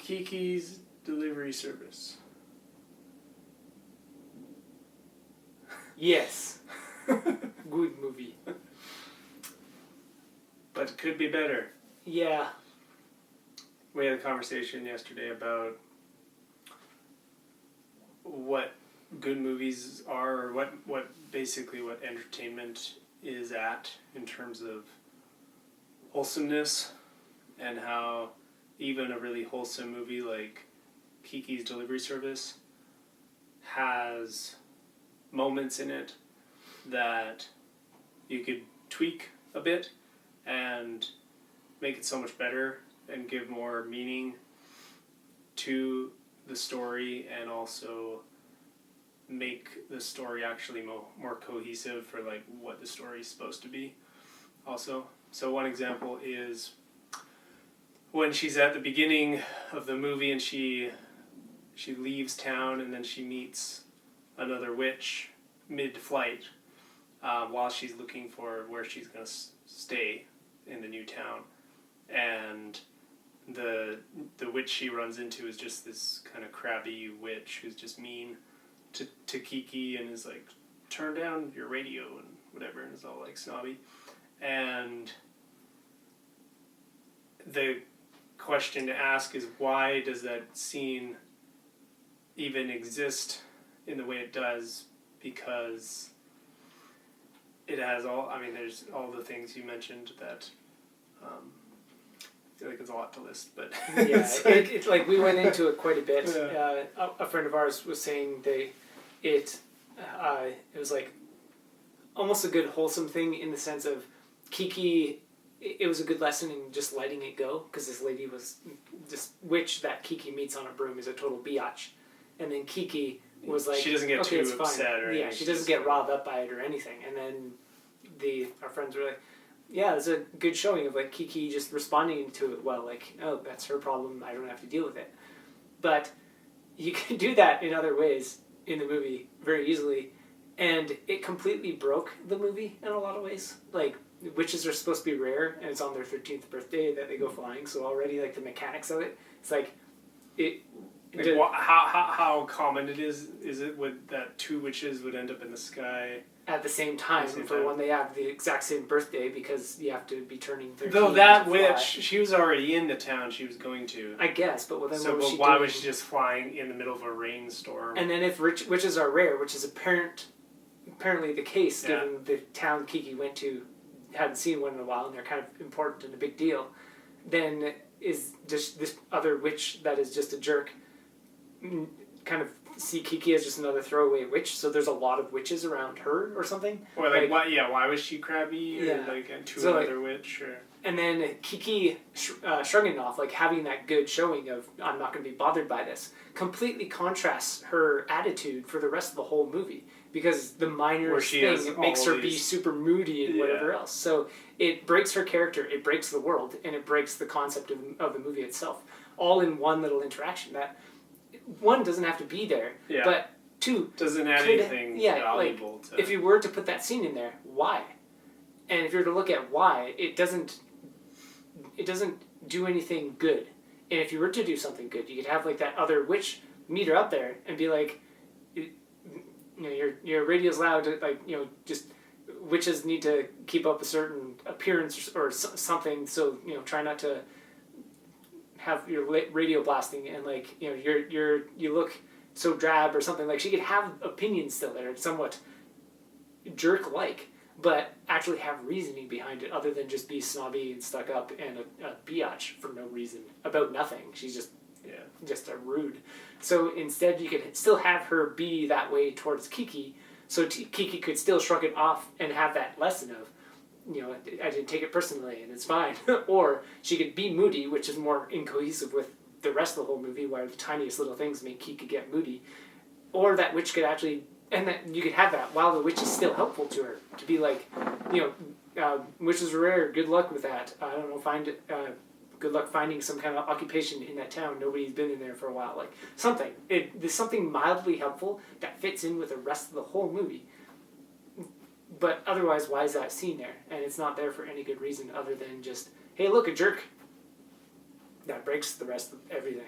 Kiki's Delivery Service. Yes. Good movie. But it could be better. Yeah. We had a conversation yesterday about what good movies are, or what entertainment is at in terms of wholesomeness, and how even a really wholesome movie like Kiki's Delivery Service has moments in it that you could tweak a bit and make it so much better and give more meaning to the story, and also make the story actually more cohesive for like what the story is supposed to be also. So one example is when she's at the beginning of the movie and she leaves town, and then she meets another witch mid-flight while she's looking for where she's going to stay in the new town. And the witch she runs into is just this kind of crabby witch who's just mean to Kiki and is like, turn down your radio and whatever, and is all like snobby. And the question to ask is, why does that scene even exist in the way it does? Because it has there's all the things you mentioned that I feel like it's a lot to list, but yeah, it's like we went into it quite a bit. Yeah. A friend of ours was saying it was like almost a good wholesome thing in the sense of Kiki. It was a good lesson in just letting it go, because this lady was this witch that Kiki meets on a broom is a total biatch, and then Kiki was like, she doesn't get okay, too upset or anything. Yeah, she doesn't get riled up by it or anything. And then our friends were like, yeah, it's a good showing of like Kiki just responding to it well, like, oh, that's her problem, I don't have to deal with it. But you can do that in other ways in the movie very easily, and it completely broke the movie in a lot of ways. Like, witches are supposed to be rare, and it's on their 13th birthday that they go flying, so already like the mechanics of it, it's like how common it is it that two witches would end up in the sky at the same time when they have the exact same birthday, because you have to be turning 13. Though that witch, she was already in the town she was going to. I guess, but then why was she just flying in the middle of a rainstorm? And then if witches are rare, which is apparently the case, given the town Kiki went to hadn't seen one in a while, and they're kind of important and a big deal, then is just this other witch that is just a jerk kind of see Kiki as just another throwaway witch, so there's a lot of witches around her or something. Or why was she crabby? Yeah. Or another witch? Or... And then Kiki shrugging it off, like having that good showing of, I'm not going to be bothered by this, completely contrasts her attitude for the rest of the whole movie. Because the minor thing makes her be super moody and whatever else. So it breaks her character, it breaks the world, and it breaks the concept of the movie itself. All in one little interaction. That one doesn't have to be there, but two doesn't add anything valuable. Like, if you were to put that scene in there, why? And if you were to look at why, it doesn't do anything good. And if you were to do something good, you could have like that other witch meet her up there and be like, your radio's loud, just witches need to keep up a certain appearance or something, so try not to have your radio blasting, and like you look so drab or something. Like, she could have opinions still that are somewhat jerk-like, but actually have reasoning behind it, other than just be snobby and stuck up and a biatch for no reason about nothing. She's just a rude. So instead, you could still have her be that way towards Kiki, so Kiki could still shrug it off and have that lesson of, I didn't take it personally and it's fine. Or she could be moody, which is more incohesive with the rest of the whole movie, where the tiniest little things make Kiki get moody. Or that witch could actually, and that you could have that while the witch is still helpful to her, to be like, witches are rare, good luck with that. I don't know, good luck finding some kind of occupation in that town. Nobody's been in there for a while. Like, something. There's something mildly helpful that fits in with the rest of the whole movie. But otherwise, why is that scene there? And it's not there for any good reason other than just, hey, look, a jerk. That breaks the rest of everything.